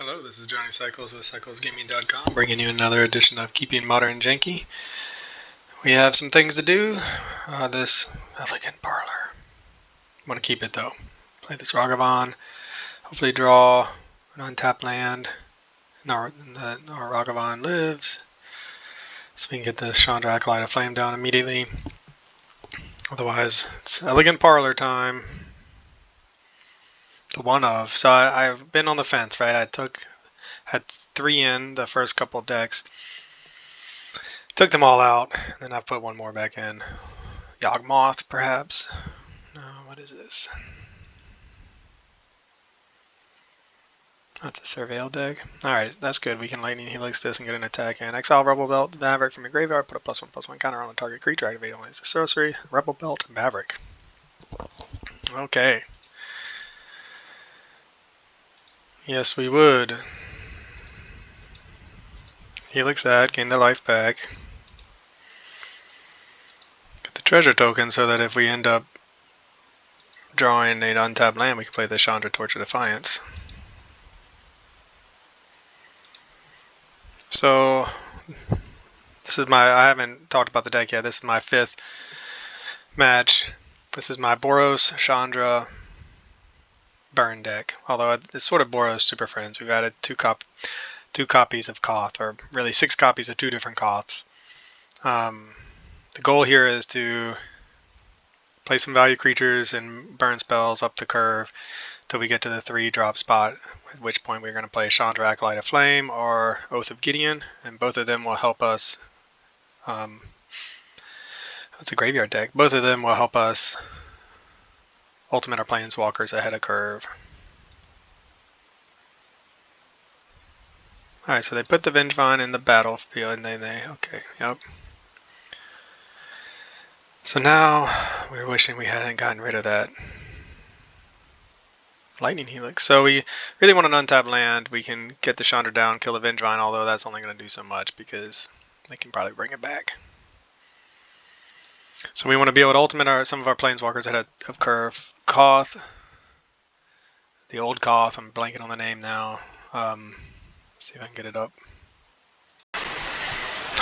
Hello, this is Johnny Cycles with CyclesGaming.com, bringing you another edition of Keeping Modern Janky. We have some things to do. This elegant parlor. I want to keep it though. Play this Vengevine. Hopefully draw an untapped land. And our Vengevine lives. So we can get this Chandra Acolyte of Flame down immediately. Otherwise, it's elegant parlor time. The one of. So I've been on the fence, right? Had 3 in the first couple decks. Took them all out, and then I've put one more back in. Yawgmoth, perhaps? No, what is this? That's a Surveil deck. Alright, that's good. We can Lightning Helix this and get an attack in. Exile Rebel Belt, Maverick from your graveyard. Put a +1/+1 counter on the target creature. Activate only as a sorcery. Rebel Belt, Maverick. Okay. Yes, we would. Helix that, gain the life back. Get the treasure token so that if we end up drawing an untapped land, we can play the Chandra Torch of Defiance. So, this is I haven't talked about the deck yet. This is my 5th match. This is my Boros, Chandra, Burn deck. Although it's sort of Boros Super Friends. We've added two copies of Koth, or really 6 copies of 2 different Koths. The goal here is to play some value creatures and burn spells up the curve till we get to the 3-drop spot, at which point we're going to play Chandra Acolyte of Flame or Oath of Gideon, and both of them will help us. It's a graveyard deck. Both of them will help us ultimate our Planeswalkers ahead of curve. Alright, so they put the Vengevine in the battlefield, and okay, yep. So now, we're wishing we hadn't gotten rid of that Lightning Helix. So we really want an untapped land. We can get the Chandra down, kill the Vengevine, although that's only going to do so much because they can probably bring it back. So we want to be able to ultimate some of our Planeswalkers ahead of curve. Koth, the old Koth, I'm blanking on the name now. Let's see if I can get it up.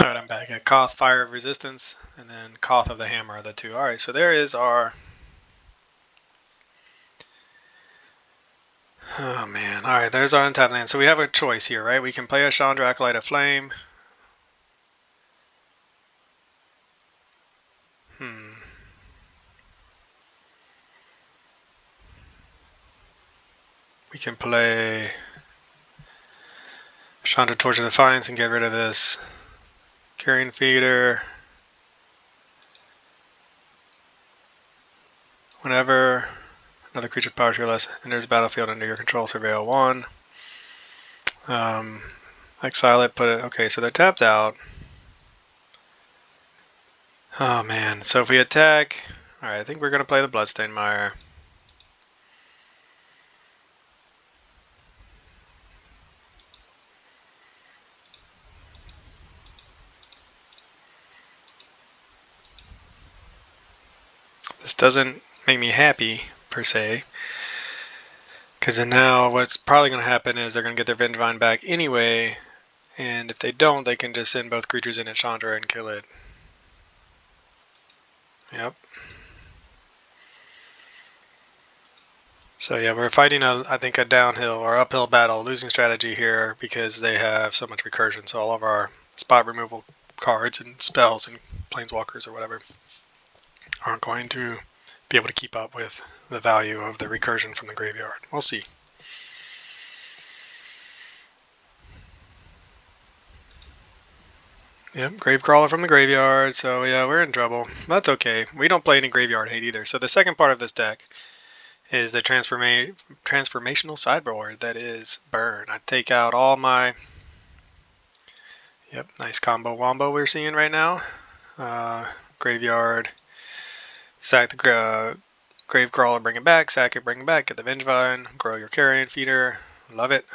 Alright, I'm back at Koth, Fire of Resistance, and then Koth of the Hammer are the two. Alright, so there is our... Oh man, alright, there's our untapped land. So we have a choice here, right? We can play a Chandra Acolyte of Flame. We can play Chandra Torch of Defiance and get rid of this Carrion Feeder. Whenever another creature with power 2 or less enters the battlefield under your control, Surveil 1. Exile it, put it. Okay, so they're tapped out. Oh man, so if we attack. Alright, I think we're going to play the Bloodstained Mire. This doesn't make me happy, per se. Because then now what's probably going to happen is they're going to get their Vengevine back anyway. And if they don't, they can just send both creatures in at Chandra and kill it. Yep. So yeah, we're fighting I think a downhill or uphill battle, losing strategy here because they have so much recursion. So all of our spot removal cards and spells and Planeswalkers or whatever aren't going to be able to keep up with the value of the recursion from the graveyard. We'll see. Yep, Gravecrawler from the graveyard. So yeah, we're in trouble. That's okay. We don't play any graveyard hate either. So the second part of this deck is the transformational sideboard that is Burn. I take out all my... Yep, nice combo wombo we're seeing right now. Graveyard, sack the Gravecrawler, bring it back, sack it, bring it back, get the Vengevine, grow your Carrion Feeder, love it.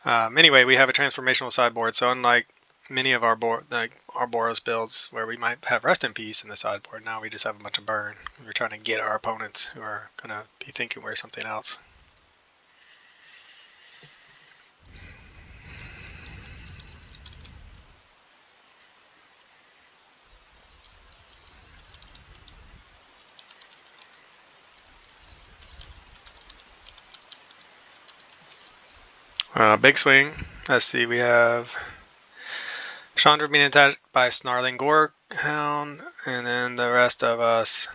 Anyway, we have a transformational sideboard, so unlike many of our Boros builds where we might have Rest in Peace in the sideboard, now we just have a bunch of Burn. We're trying to get our opponents who are going to be thinking we're something else. Big swing. Let's see, we have Chandra being attacked by Snarling Gorehound, and then the rest of us.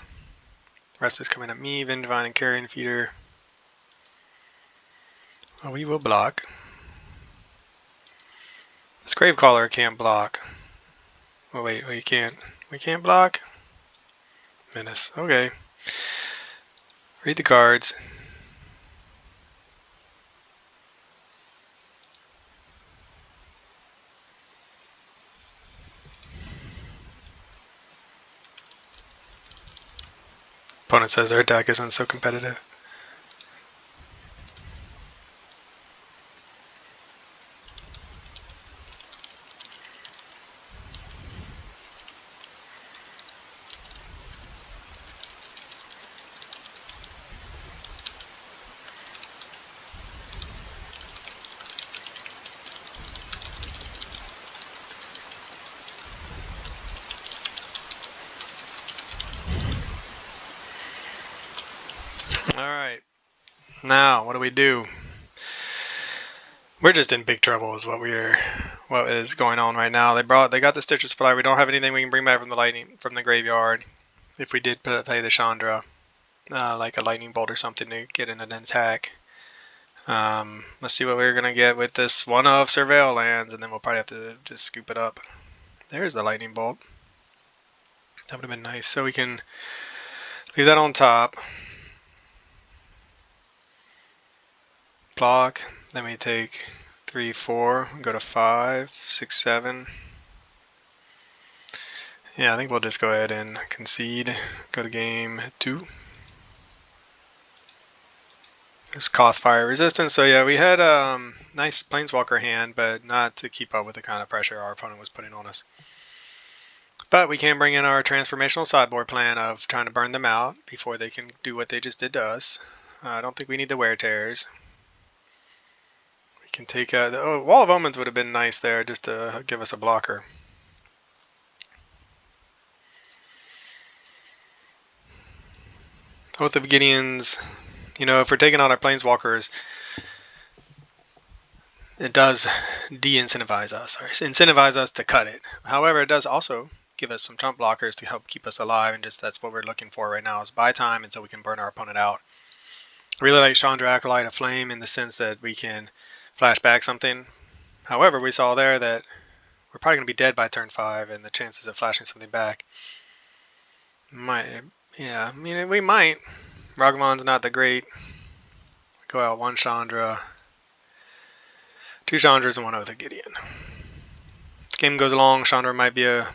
The rest is coming at me, Vengevine and Carrion Feeder. Well, we will block. This Gravecaller can't block. Oh wait, we can't. We can't block? Menace. Okay. Read the cards. Opponent says their deck isn't so competitive. Alright. Now, what do we do? We're just in big trouble is what is going on right now. They got the Stitcher Supply. We don't have anything we can bring back from the graveyard. If we did play the Chandra, like a lightning bolt or something to get in an attack. Let's see what we're gonna get with this one of Surveil lands, and then we'll probably have to just scoop it up. There's the lightning bolt. That would have been nice. So we can leave that on top. Block. Then we take 3, 4, go to 5, 6, 7. Yeah, I think we'll just go ahead and concede. Go to game 2. There's Koth Fire Resistance. So yeah, we had a nice Planeswalker hand, but not to keep up with the kind of pressure our opponent was putting on us. But we can bring in our transformational sideboard plan of trying to burn them out before they can do what they just did to us. I don't think we need the Wear Tears. We can take the Wall of Omens would have been nice there just to give us a blocker. Oath of Gideons. You know, if we're taking on our Planeswalkers, it does de-incentivize us, or incentivize us to cut it. However, it does also give us some trump blockers to help keep us alive, and just that's what we're looking for right now is buy time until we can burn our opponent out. I really like Chandra, Acolyte of Flame in the sense that we can flash back something. However, we saw there that we're probably going to be dead by turn 5, and the chances of flashing something back might, yeah, I mean, we might. Ragavan's not the great. Go out 1 Chandra, 2 Chandras, and 1 Oath of Gideon. Game goes along. Chandra might be a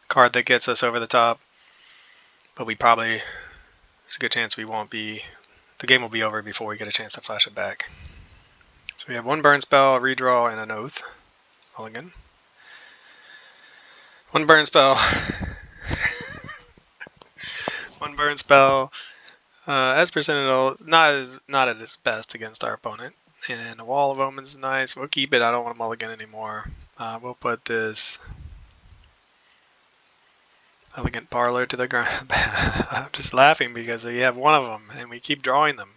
card that gets us over the top, but there's a good chance we won't be. The game will be over before we get a chance to flash it back. So we have 1 burn spell, a redraw, and an oath. Mulligan. 1 burn spell. 1 burn spell. As percentage, not at its best against our opponent. And a Wall of Omens is nice. We'll keep it. I don't want to mulligan anymore. We'll put this Elegant Parlor to the ground. I'm just laughing because we have 1 of them and we keep drawing them.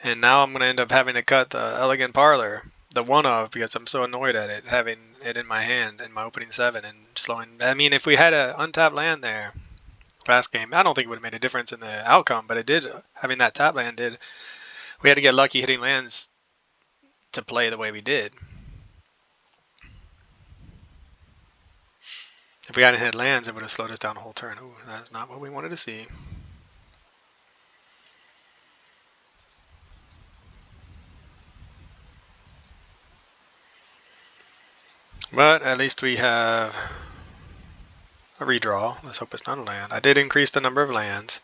And now I'm going to end up having to cut the Elegant Parlor, the 1 of, because I'm so annoyed at it, having it in my hand in my opening 7 and slowing. I mean, if we had an untapped land there last game, I don't think it would have made a difference in the outcome, but it did. Having that tap land did. We had to get lucky hitting lands to play the way we did. If we hadn't hit lands, it would have slowed us down the whole turn. Ooh, that's not what we wanted to see. But at least we have a redraw. Let's hope it's not a land. I did increase the number of lands.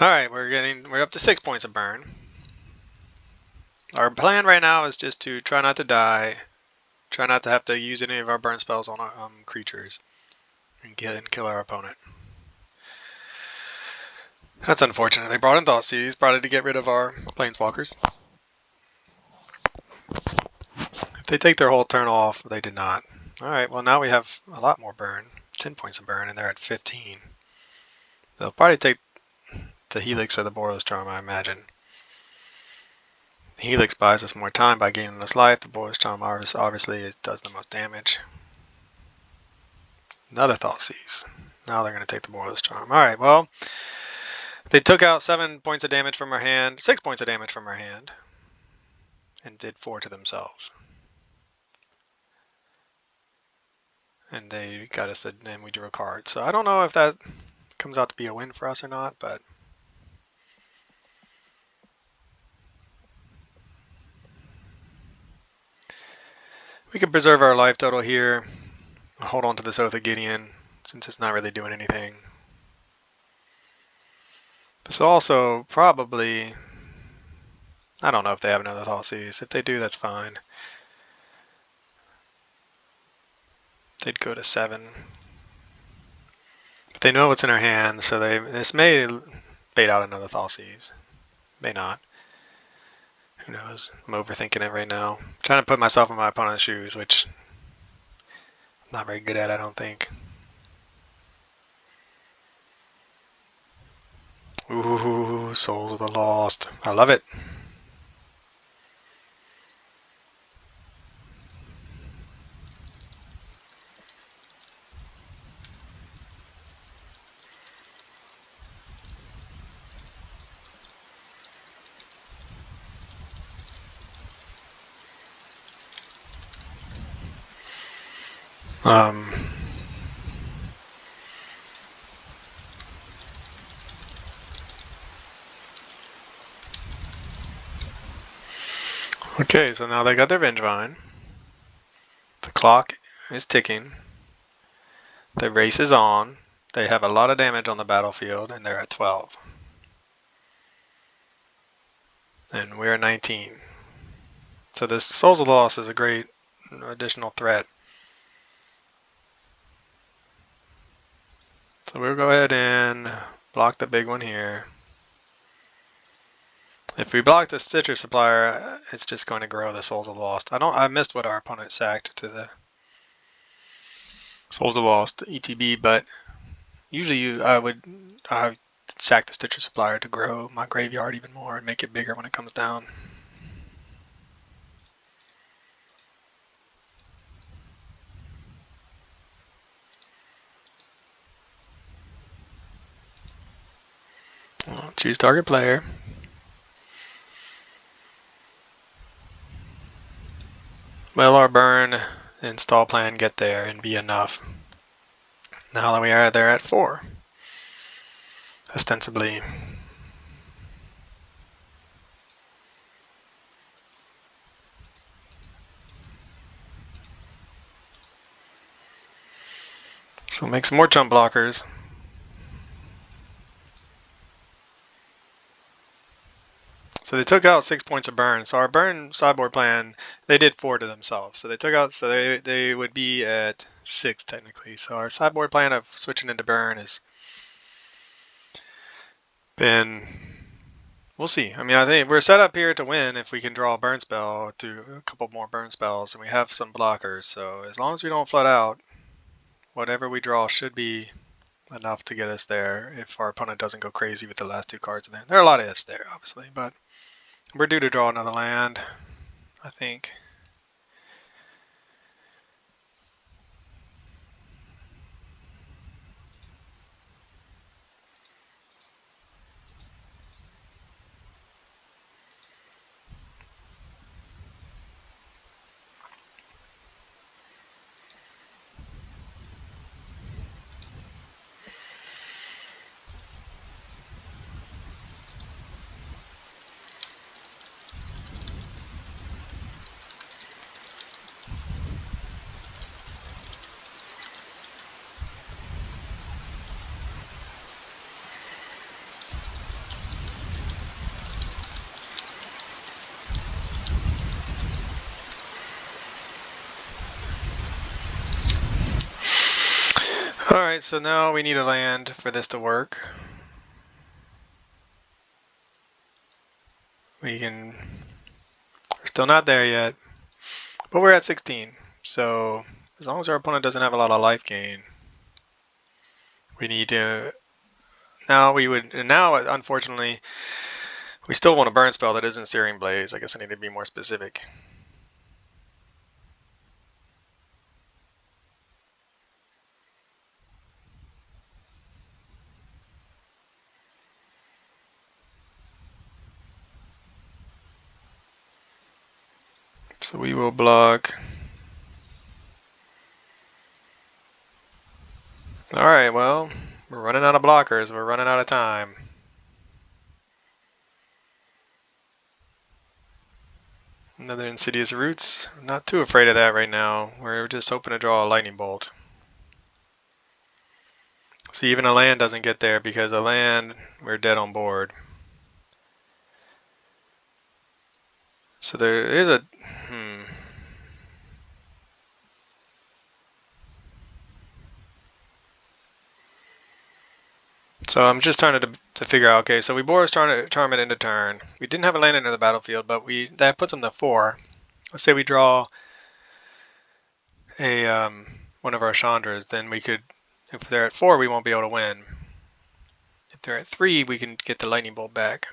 Alright, we're up to 6 points of burn. Our plan right now is just to try not to die, try not to have to use any of our burn spells on creatures, and kill our opponent. That's unfortunate. They brought in Thoughtseize, brought it to get rid of our Planeswalkers. If they take their whole turn off, they did not. Alright, well now we have a lot more burn. 10 points of burn, and they're at 15. They'll probably take the Helix or the Boros Charm, I imagine. Helix buys us more time by gaining us life. The Boros Charm obviously does the most damage. Another Thoughtseize. Now they're going to take the Boros Charm. Alright, well, they took out 7 points of damage from our hand, 6 points of damage from our hand, and did 4 to themselves. And they got us, and we drew a card. So I don't know if that comes out to be a win for us or not, but we can preserve our life total here. Hold on to this Oath of Gideon, since it's not really doing anything. This will also probably, I don't know if they have another Thoughtseize. If they do, that's fine. They'd go to 7. But they know what's in our hand, so this may bait out another Thoughtseize. May not. Who knows? I'm overthinking it right now. I'm trying to put myself in my opponent's shoes, which I'm not very good at, I don't think. Ooh, Souls of the Lost. I love it. Okay, so now they got their Vengevine. The clock is ticking. The race is on. They have a lot of damage on the battlefield, and they're at 12. And we're at 19. So this Souls of the Lost is a great additional threat. So we'll go ahead and block the big one here. If we block the Stitcher Supplier, it's just going to grow the Souls of the Lost. I missed what our opponent sacked to the Souls of the Lost ETB, but usually I would sack the Stitcher Supplier to grow my graveyard even more and make it bigger when it comes down. Well, choose target player. Will our burn install plan get there and be enough? Now that we are there at 4, ostensibly. So make some more chump blockers. So they took out 6 points of burn. So our burn sideboard plan, they did 4 to themselves. So they took out, so they would be at 6 technically. So our sideboard plan of switching into burn has been, we'll see. I mean, I think we're set up here to win if we can draw a burn spell, do a couple more burn spells, and we have some blockers. So as long as we don't flood out, whatever we draw should be enough to get us there if our opponent doesn't go crazy with the last 2 cards in there. There are a lot of ifs there, obviously, but we're due to draw another land, I think. Alright, so now we need a land for this to work. We're still not there yet, but we're at 16. So as long as our opponent doesn't have a lot of life gain, we need to, now unfortunately, We still want a burn spell that isn't Searing Blaze. I guess I need to be more specific. So we will block. Alright, well, we're running out of blockers. We're running out of time. Another Insidious Roots. I'm not too afraid of that right now. We're just hoping to draw a Lightning Bolt. See, even a land doesn't get there because a land, we're dead on board. So there is a... So I'm just trying to figure out, okay, so we Boros Charm it into turn. We didn't have a land into the battlefield, but that puts them to 4. Let's say we draw a one of our Chandras, then we could, if they're at 4, we won't be able to win. If they're at 3, we can get the Lightning Bolt back.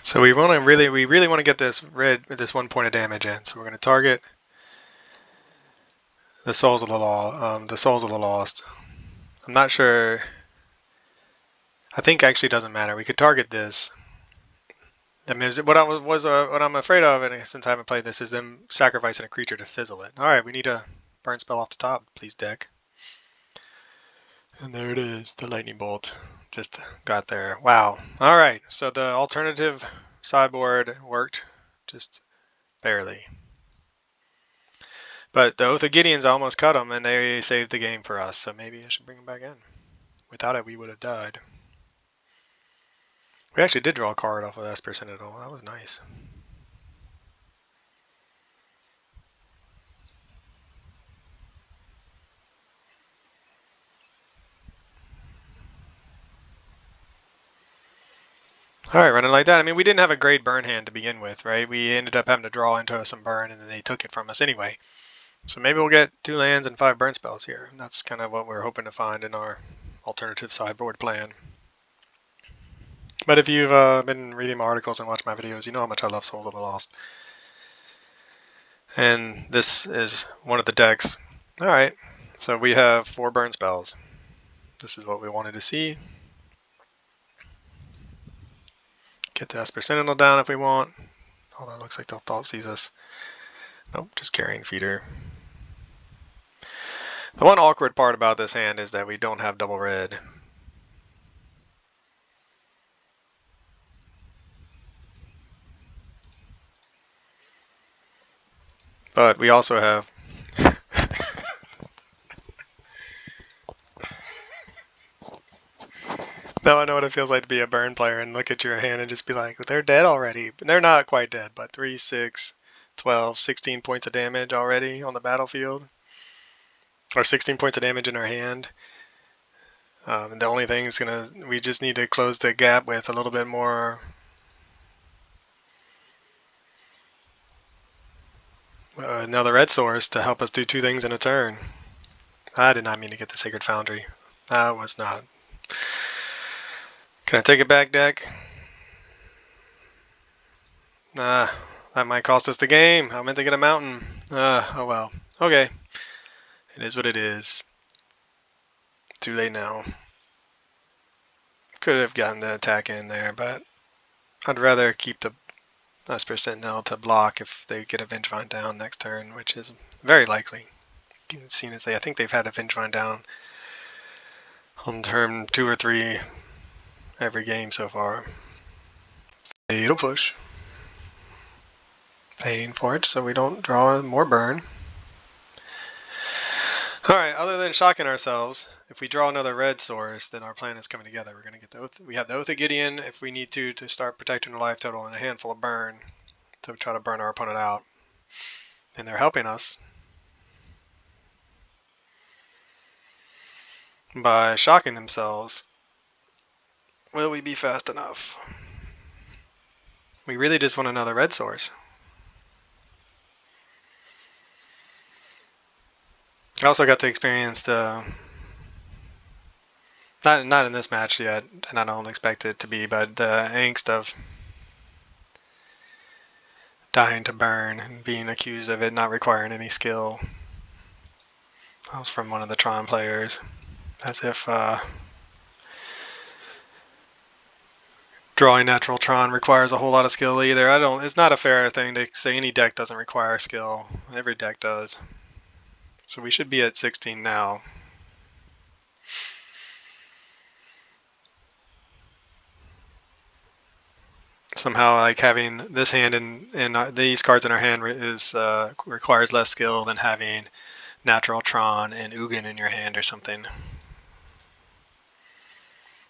So we really want to get this 1 point of damage in. So we're going to target the Souls of the Lost. I'm not sure. I think actually it doesn't matter. We could target this. I mean, what I'm afraid of, and since I haven't played this, is them sacrificing a creature to fizzle it. All right, we need a burn spell off the top, please, deck. And there it is, the Lightning Bolt. Just got there. Wow. All right, so the alternative sideboard worked just barely. But the Oath of Gideon's almost cut them, and they saved the game for us. So maybe I should bring them back in. Without it, we would have died. We actually did draw a card off of Esper Sentinel. That was nice. All right, running like that. I mean, we didn't have a great burn hand to begin with, right? We ended up having to draw into some burn, and then they took it from us anyway. So maybe we'll get 2 lands and 5 burn spells here. And that's kind of what we're hoping to find in our alternative sideboard plan. But if you've been reading my articles and watched my videos, you know how much I love Souls of the Lost. And this is one of the decks. All right, so we have 4 burn spells. This is what we wanted to see. Get the Esper Sentinel down if we want. Oh, that looks like they'll Thought Seize us. Nope, just Carrying Feeder. The one awkward part about this hand is that we don't have double red. But we also have... Now I know what it feels like to be a burn player and look at your hand and just be like, well, they're dead already. But they're not quite dead, but 3, 6, 12, 16 points of damage already on the battlefield. Or 16 points of damage in our hand. And the only thing is we just need to close the gap with a little bit more another red source to help us do 2 things in a turn. I did not mean to get the Sacred Foundry. That was not. Can I take it back, deck? That might cost us the game. I meant to get a mountain. Oh well. Okay. It is what it is. Too late now. Could have gotten the attack in there, but I'd rather keep the Esper Sentinel to block if they get a Vengevine down next turn, which is very likely. Seeing as I think they've had a Vengevine down on turn 2 or 3 every game so far. It'll push. Paying for it so we don't draw more burn. Alright, other than shocking ourselves, if we draw another red source, then our plan is coming together. We're going to get the Oath. We have the Oath of Gideon if we need to start protecting the life total and a handful of burn to try to burn our opponent out. And they're helping us. by shocking themselves. Will we be fast enough? We really just want another red source. I also got to experience the, not in this match yet, and I don't expect it to be, but the angst of dying to burn and being accused of it not requiring any skill. That was from one of the Tron players, as if drawing natural Tron requires a whole lot of skill either. It's not a fair thing to say any deck doesn't require skill. Every deck does. So we should be at 16 now. Somehow, like, having this hand and these cards in our hand requires less skill than having natural Tron and Ugin in your hand or something.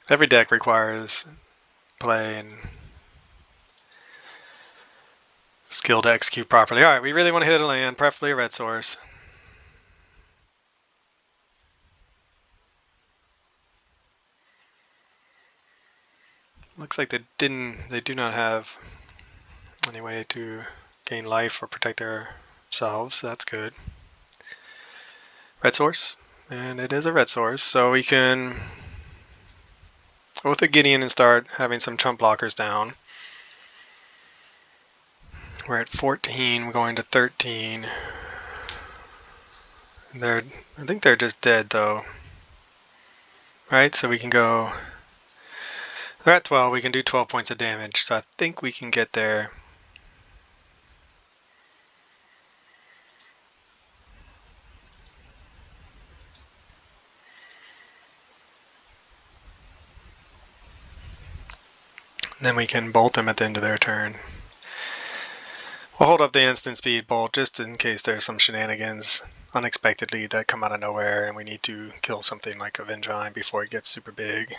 Every deck requires play and skill to execute properly. Alright, we really want to hit a land, preferably a red source. Looks like they do not have any way to gain life or protect themselves, so that's good. Red source, and it is a red source, so we can go with the Gideon and start having some chump blockers down. We're at 14, we're going to 13. I think they're just dead though. Right, so we can go, they're at 12, we can do 12 points of damage, so I think we can get there. And then we can bolt them at the end of their turn. We'll hold up the instant speed bolt just in case there's some shenanigans unexpectedly that come out of nowhere and we need to kill something like a Vengevine before it gets super big.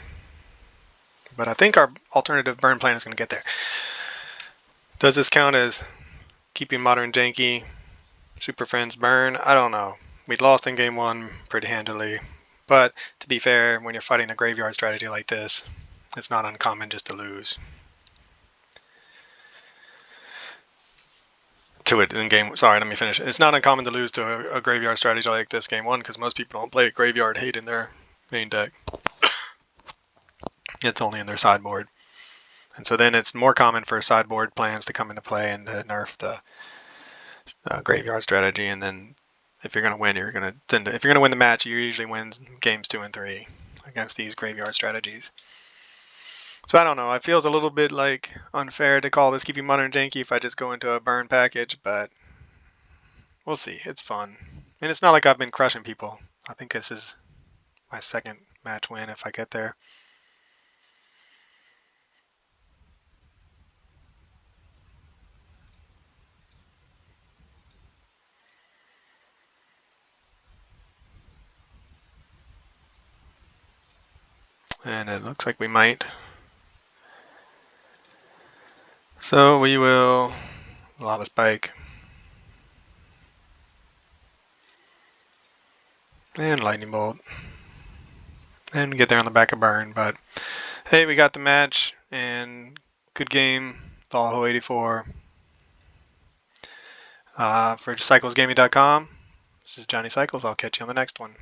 But I think our alternative burn plan is going to get there. Does this count as keeping modern janky Super Friends burn? I don't know. We'd lost in game 1 pretty handily. But to be fair, when you're fighting a graveyard strategy like this, it's not uncommon just to lose to it in game. Sorry, let me finish. It's not uncommon to lose to a graveyard strategy like this game 1 because most people don't play graveyard hate in their main deck. It's only in their sideboard. And so then it's more common for sideboard plans to come into play and to nerf the graveyard strategy. And then if you're going to win, if you're going to win the match, you usually win games 2 and 3 against these graveyard strategies. So I don't know. It feels a little bit like unfair to call this keeping modern janky if I just go into a burn package, but we'll see. It's fun. And it's not like I've been crushing people. I think this is my second match win if I get there. And it looks like we might. So we will Lava Spike. And Lightning Bolt. And get there on the back of burn. But hey, we got the match. And good game. Valho 84. For CyclesGaming.com. This is Johnny Cycles. I'll catch you on the next one.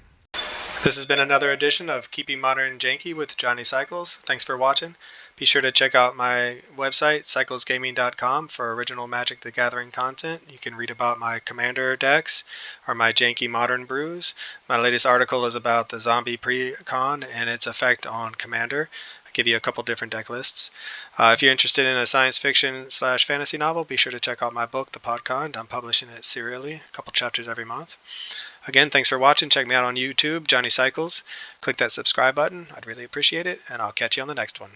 This has been another edition of Keeping Modern Janky with Johnny Cycles. Thanks for watching. Be sure to check out my website, CyclesGaming.com, for original Magic the Gathering content. You can read about my Commander decks or my Janky Modern brews. My latest article is about the Zombie Precon and its effect on Commander. I give you a couple different deck lists. If you're interested in a science fiction/fantasy novel, be sure to check out my book, The Podkind. I'm publishing it serially, a couple chapters every month. Again, thanks for watching. Check me out on YouTube, Johnny Cycles. Click that subscribe button. I'd really appreciate it, and I'll catch you on the next one.